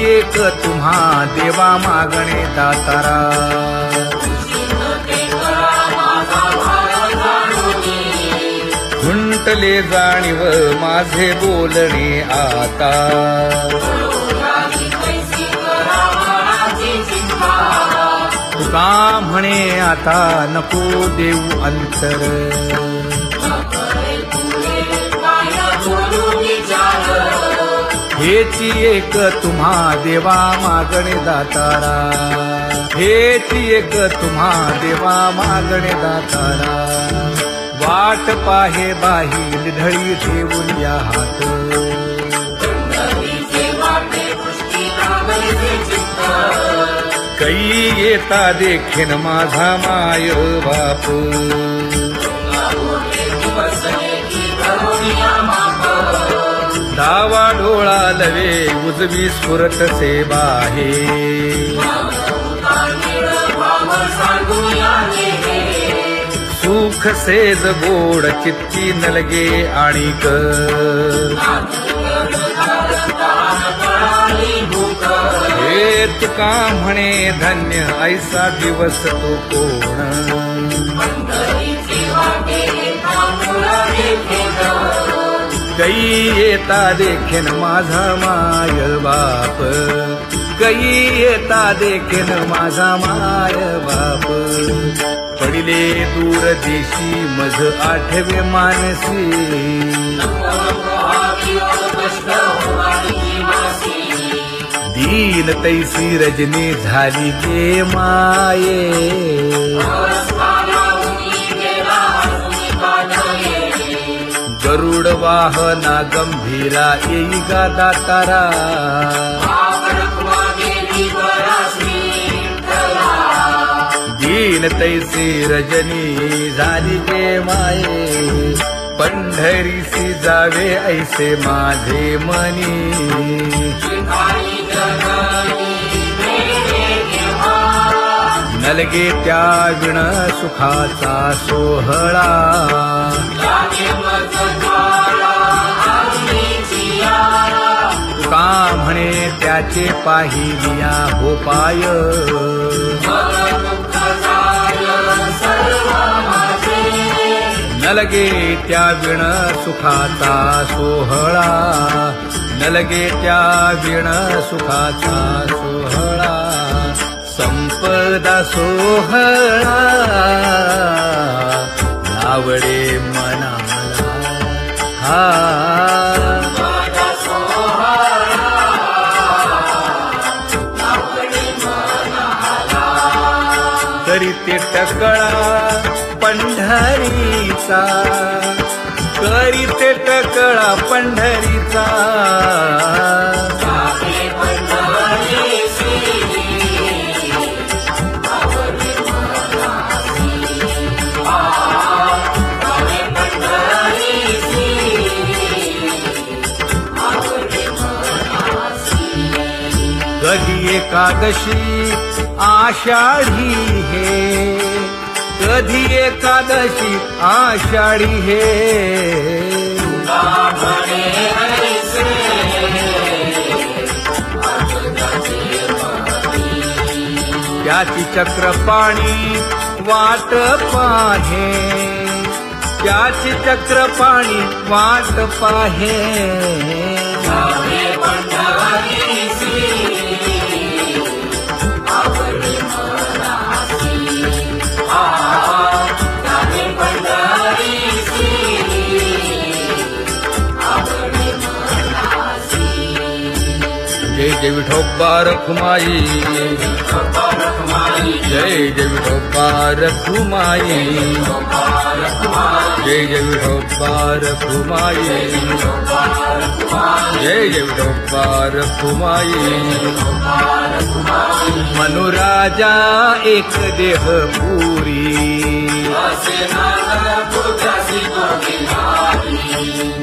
एक तुम्हा देवा मागणे दातारा खुंटले जाणीव माझे बोलणे आता तुका म्हणे आता नको देऊ अंतर हेची एक तुम्हा देवा मागणे दातारा हेची एक तुम्हा देवा मागणे दातारा वाट पाहे बाही ढळी ठेवून या हात कै येता देखीन माझा माय बाप डावा डोळा लवे उजवी स्फुरत से बाहे सुख सेज गोड चित्ती नलगे आणिक हे तुका म्हणे धन्य ऐसा दिवस तो कोण कै येता देखीन माझा माय बाप कै येता देखीन माझा माय बाप पडिले दूर देशी मज आठवे मानसी दीन तैसी रजनी झाली गे माये गरुड वाहना गंभीरा येई गा दातारा दीन तैसी रजनी झाली गे माये पंढरीसी जावे ऐसे माझे मनी नलगे त्या विण सुखाचा सोहळा तुका म्हणे त्याचे पाहिलिया हो पाय नलगे त्या विण सुखाचा सोहळा नलगे त्या विण सुखाचा सोहळा संपदा सोहळा आवडे मनाला हा करीते टकळा पंढरीचा करीते टकळा पंढरीचा कधी एकादशी आषाढी हे कधी एकादशी आषाढी हे त्याची चक्रपाणी वाट पाहे त्याची चक्रपाणी वाट पाहे जय जय विठोबा रखुमाई जय जय विठोबा रखुमाई जय जय विठोबा रखुमाई जय जय विठोबा रखुमाई मनुराजा एक देह पुरी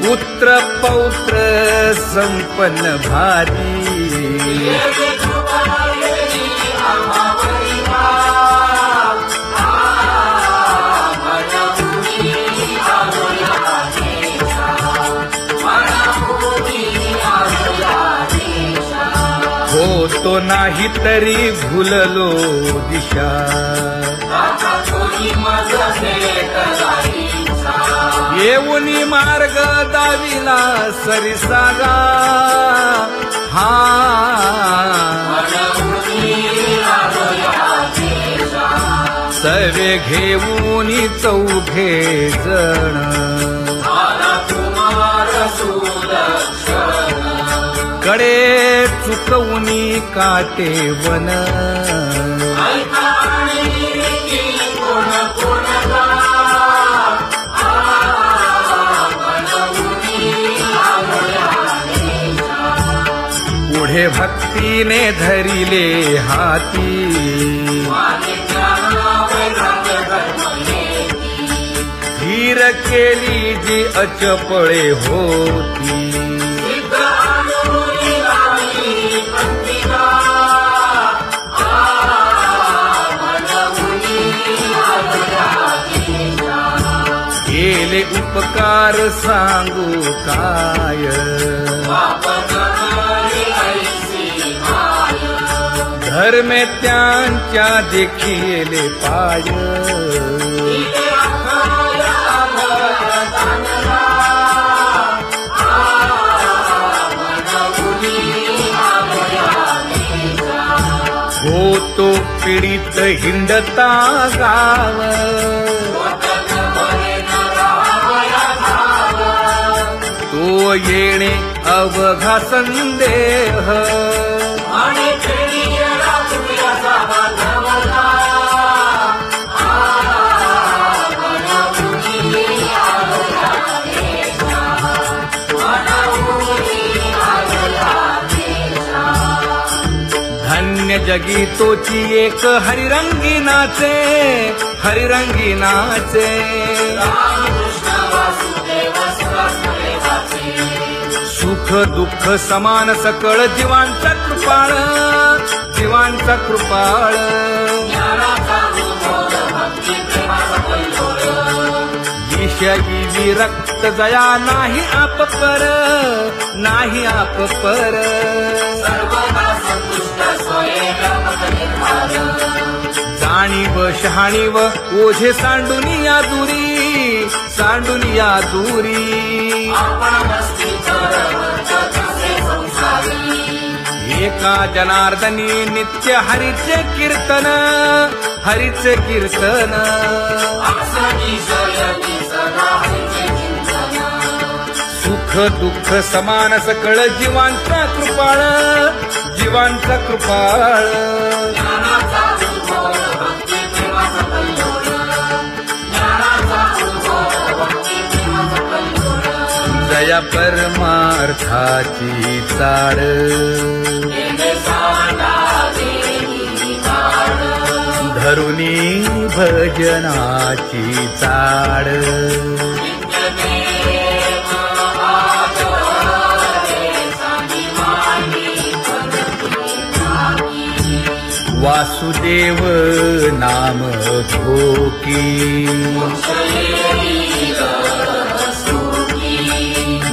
पुत्र पौत्र संपन्न भारी हो तो नाही तरी भुललो दिशा येऊनी मार्ग दाविला सरिसागा हा सर्वे घेऊनी चौघे जण कडे चुकवूनी काटे वन पुढे भक्तीने धरिले हाती धीर केली जी अचपळे होती केले उपकार सांगू काय धर्मे त्यांच्या देखिले पाय होतो पीडित हिंडता गाव तो येणे अवघा संदेह धन्य जगी तोची एक हरिरंगी नाचे हरिरंगी नाचे सुख दुःख समान सकळ जीवांचा कृपाळ जीवांचा कृपाळ विषयी विरक्त जया नाही आप पर नाही आप पर जाणीव शहाणीव ओझे सांडुनिया दुरी सांडुनिया दुरी एका जनार्दनी नित्य हरीचे कीर्तन हरीचे कीर्तन सुख दुःख समान सकळ जीवांचा कृपाळ जीवांचा कृपाळ जया परमार्थाची चाड धरुनी भजनाची चाड वासुदेव नाम घोकी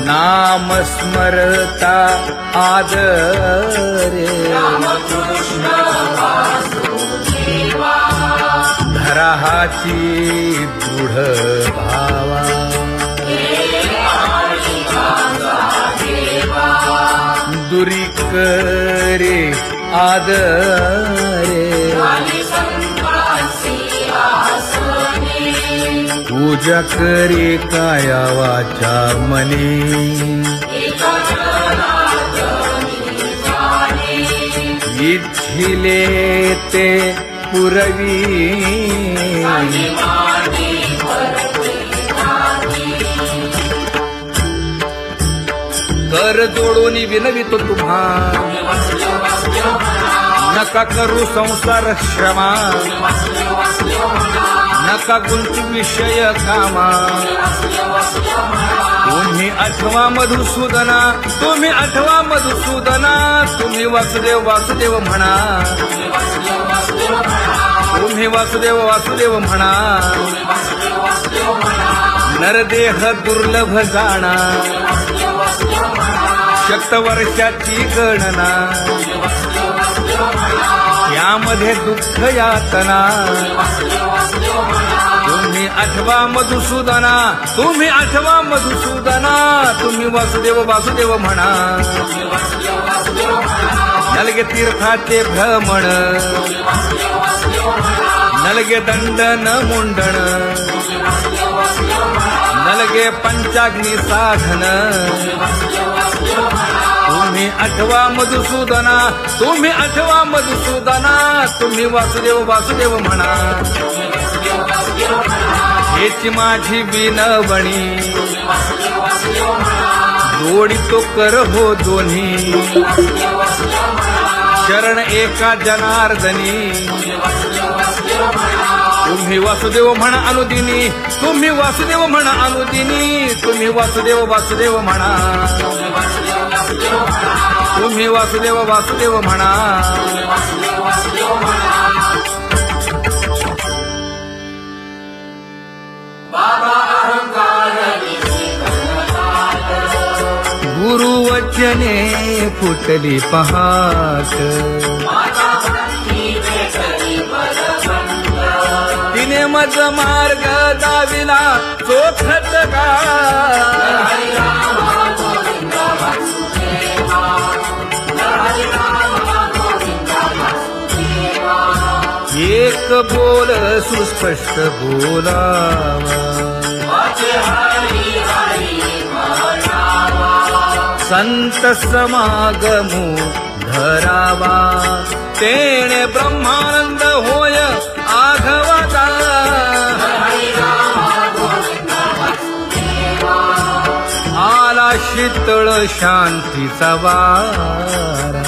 नाम स्मरता आदरे धराहाची दृढ भावा दुरी करे आदरे पूजा करे काया वाचा मने इच्छिले ते पुरवी कर जोडून विनवितो तुम्हा नका करू संसार श्रमा नका गुंतू विषय कामा तुम्ही आठवा मधुसूदना तुम्ही आठवा मधुसूदना तुम्ही वासुदेव वासुदेव म्हणा तुम्ही वासुदेव वासुदेव म्हणा नरदेह दुर्लभ जाणा शतवर्षाची गणना यामध्ये दुःख यातना तुम्ही आठवा मधुसूदना, तुम्ही आठवा मधुसूदना, तुम्ही वासुदेव वासुदेव म्हणा. नलगे तीर्थाचे भ्रमण, नलगे दंडन मुंडण, नलगे पंचाग्नी साधन, तुम्ही आठवा मधुसूदना, तुम्ही आठवा मधुसूदना, तुम्ही वासुदेव वासुदेव म्हणा. हेची माझी विनवणी, जोडितो कर हो दोन्ही, शरण एका जनार्दनी. तुम्ही वासुदेव म्हणा अनुदिनी, तुम्ही वासुदेव म्हणा अनुदिनी, तुम्ही वासुदेव वासुदेव म्हणा. तुम्ही वासुदेव वासुदेव म्हणा. गुरुवचने फुटली पहाट, तिने मज मार्ग दाविला चोखत का. एक बोल सुस्पष्ट बोलावा, संत समागमू धरावा, तेणे ब्रह्मानंद होय आघवाचा. आला शीतळ शांतीचा वारा,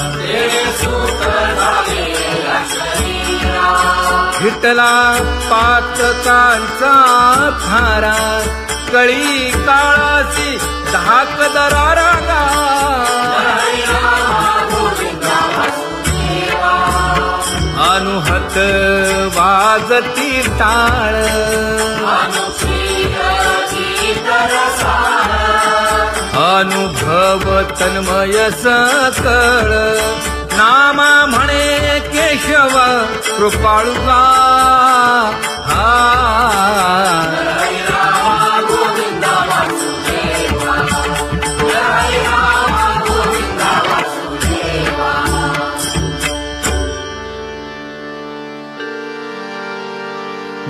हिटला पातकांचा थारा, कळी काळाची धाक दरारा. अनुहत वाजती टाळ, अनुभव तन्मय सकळ. नामा म्हणे केशव कृपाळुगा.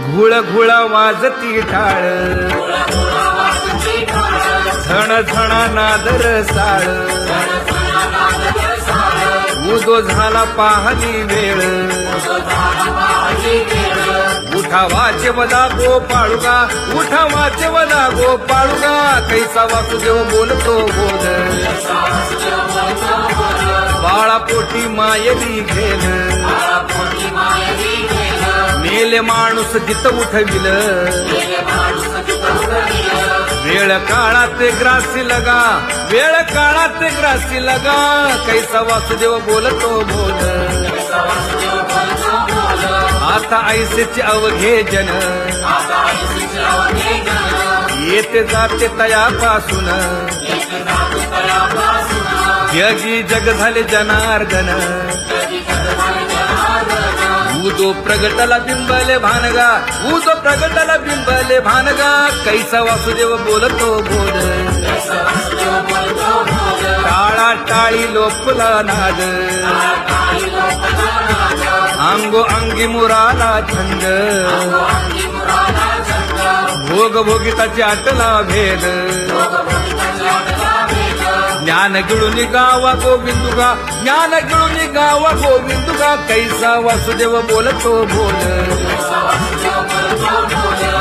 घुळ घुळ वाजती टाळ, झण झण नादर साळ. उदो झाला पाहली वेळ, उठा वाचे वदा गोपाळुगा, उठा वाचे वदा गोपाळुगा. कैसा वासुदेव बोलतो बोल, बाळा पोटी मायली घेल. मेले माणूस जित उठविल, वेळ काळात ग्रासी लगा, वेळ काळात ग्रासी लगा. कैसा वासुदेव बोलतो बोल, आता ऐसेचे अवघे जन, येते जाते तयापासून. जगी जग झाले जनार्दन, उदो प्रगटला बिंबले भानगा, उदो प्रगटला बिंबले भानगा. कैसा वासुदेव बोलतो बोल, टाळा टाळी लोपला नाद, अंगो अंगी मुराला छंद. भोग भोगिताची आटला भेद, ज्ञान गिळून गावा गोविंदुगा, ज्ञान गिळून गावा गोविंदुगा. कैसा वासुदेव बोलतो बोल,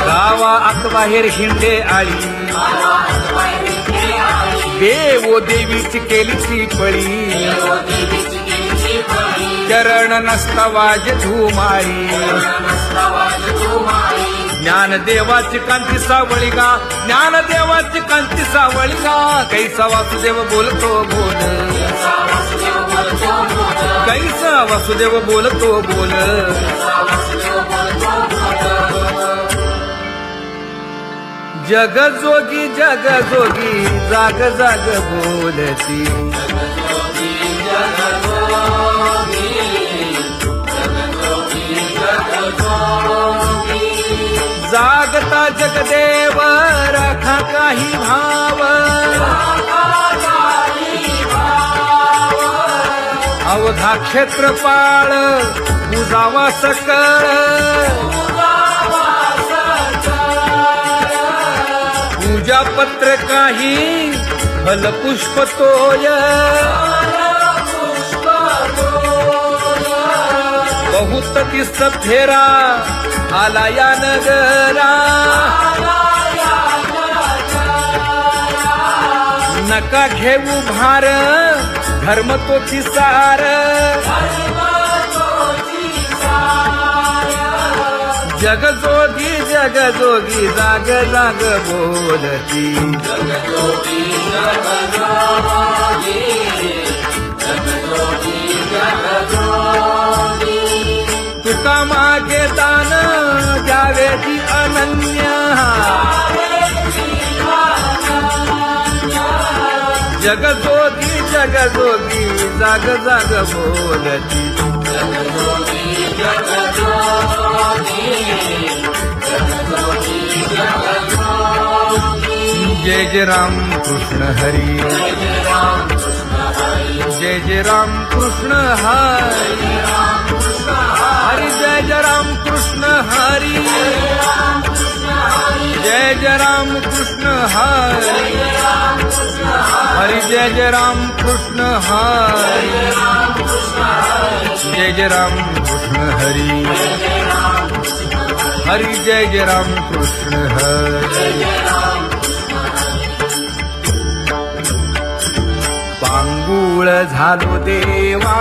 गावा आत बाहेर हिंडे आळी, देवो देवीची केलीची पळी. चरण नसता वाज धुमाळी, ज्ञान देवाची कांती सावळी गा, ज्ञान देवाची कांती सावळी गा. कैसा वासुदेव बोलतो बोल, कैसा वासुदेव बोलतो बोल. जग जोगी जाग जाग बोलती, वासुदेव राखा काही भाव अवघा क्षेत्रपाळ पूजावा सकळ पूजा पत्र काही फलपुष्प तोय बहुत दिस फेरा आला या नगरा नका घेऊ भार धर्म तोची सार जगजोगी जगजोगी जाग जाग बोलती तुका मागे दान द्यावेची अनन्य जगजोगी जगजोगी जाग जाग बोलती जय जय राम कृष्ण हरी जय जय राम कृष्ण हरी हरि जय जय राम कृष्ण हरी जय जय राम कृष्ण हरी हरि जय जय राम कृष्ण हरी जय जय राम कृष्ण हरी हरि जय जय राम कृष्ण हरी पांगुळ झालो देवा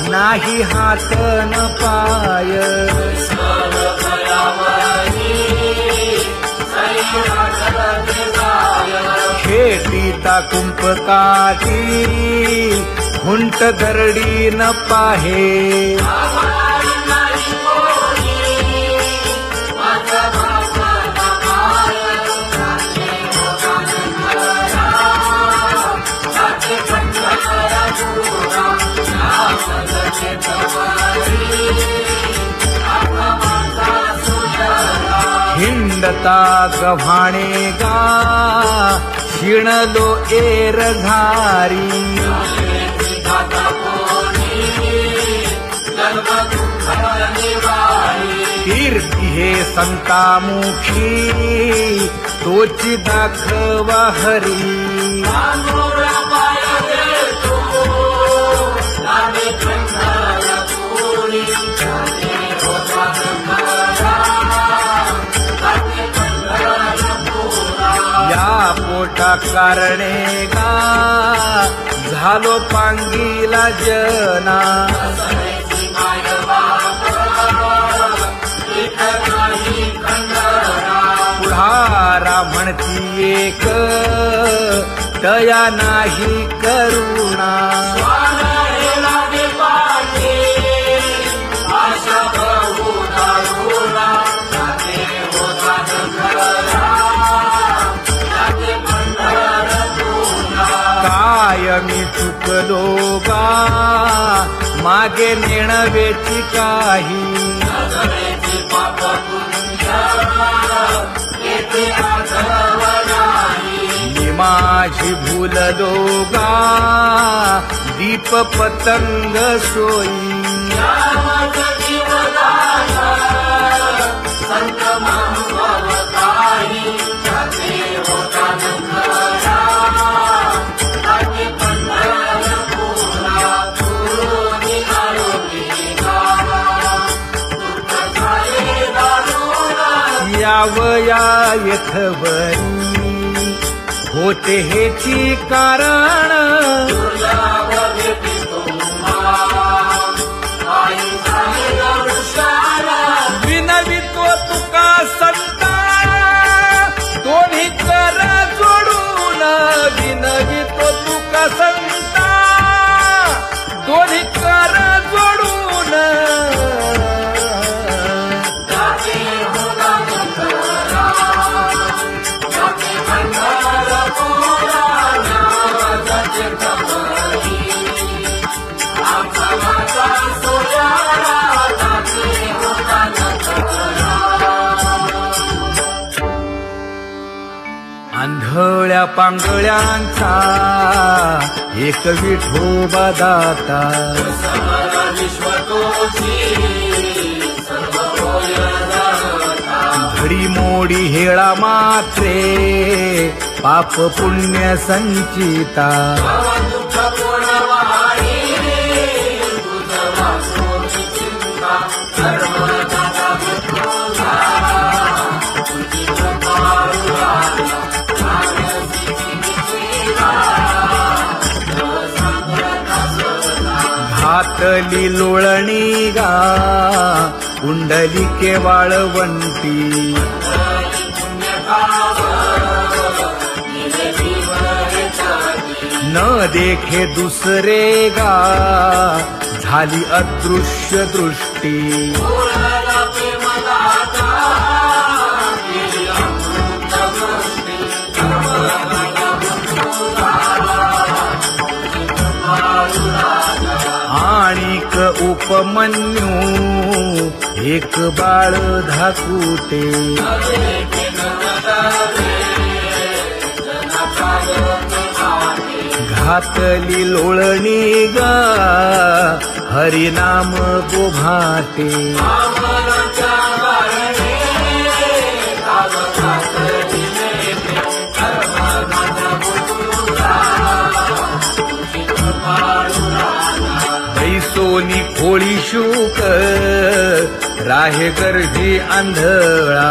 नाही हात न पाय खेटीता कुंपकाठी हुंट दरडी न पाहे हिंडता गव्हाणे गा शिणलो एर घारी कीर्ती हे संतामुखी तोची दाखवा हरी या पोटा कारणे गा झालो पांगीला जना पुढारा म्हणती एक दया नाही करुणा काय मी चुकलो गा मागे नेणवेची काही मी माझी भूललो गा दीप पतंग सोयी यावया यथवरी होते हेची कारण विनवितो तुका संता दोन्ही कर जोडून विनवितो तुका संता दोन्ही कर जोडून विरघळल्या पांगळ्यांचा एक विठोबा दाता. घडीमोडी हेळा मात्रे पाप पुण्य संचिता. घातली लोळणी गा कुंडलिके वाळवंटी. न देखे दुसरे गा झाली अदृश्य दृष्टी. आणिक उपमन्यू एक बाळ धाकुटे. घातली लोळणी गा हरिनाम गोभाटे. सोनी खोळी शूक राहे गर्भी आंधळा.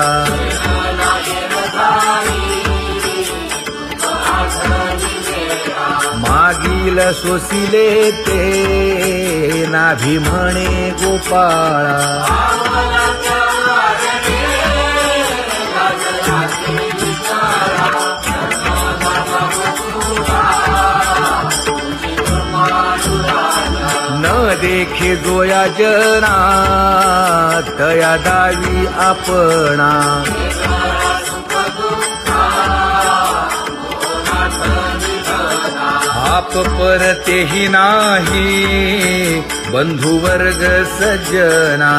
मागील सोसिले ते नाभी म्हणे गोपाळा. न देखे जोया जना तया दावी आपणा. आप परतेही नाही बंधू वर्ग सज्जना.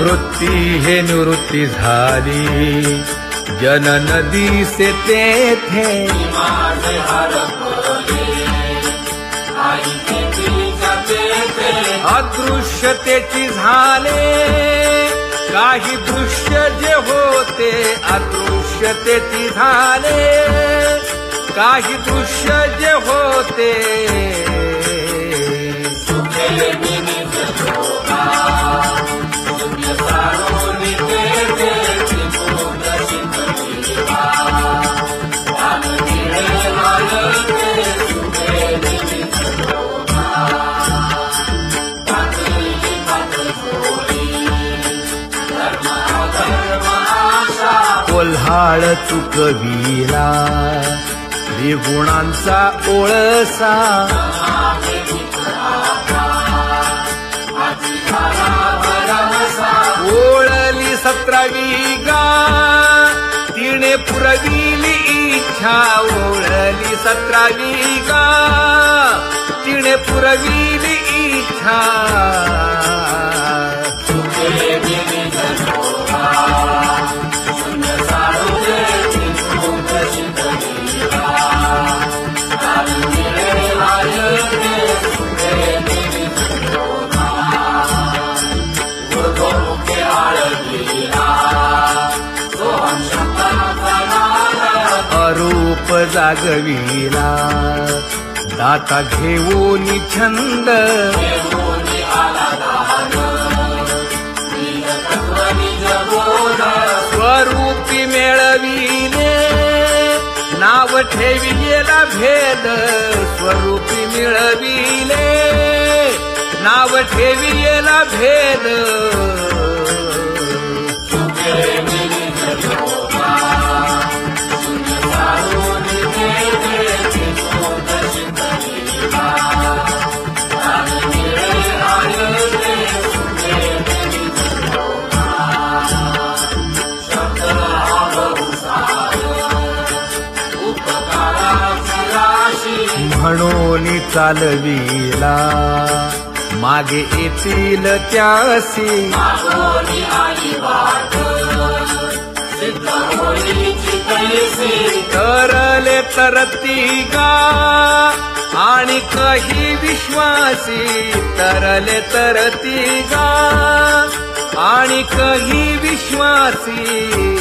वृत्ती हे निवृत्ती झाली जन नदी से तेथे. अदृश्यतेची झाले काही दृश्य जे होते. अदृश्यतेची झाले काही दृश्य जे होते. कोल्हाळ चुकविला त्रिगुणांचा ओळसा. ओळली 17वी गा तिने पुरविली इच्छा. ओळली 17वी गा तिने पुरविली इच्छा. अरूप जागविला दाता घेऊन छंद. स्वरूपी मेळविले नाव ठेविलेला भेद. स्वरूपी मिळविले नाव ठेविलेला भेद. म्हणून चालविला मागे येतील त्यासी तरले तरती गा आणि काही विश्वासी तरले तरती गा आणि काही विश्वासी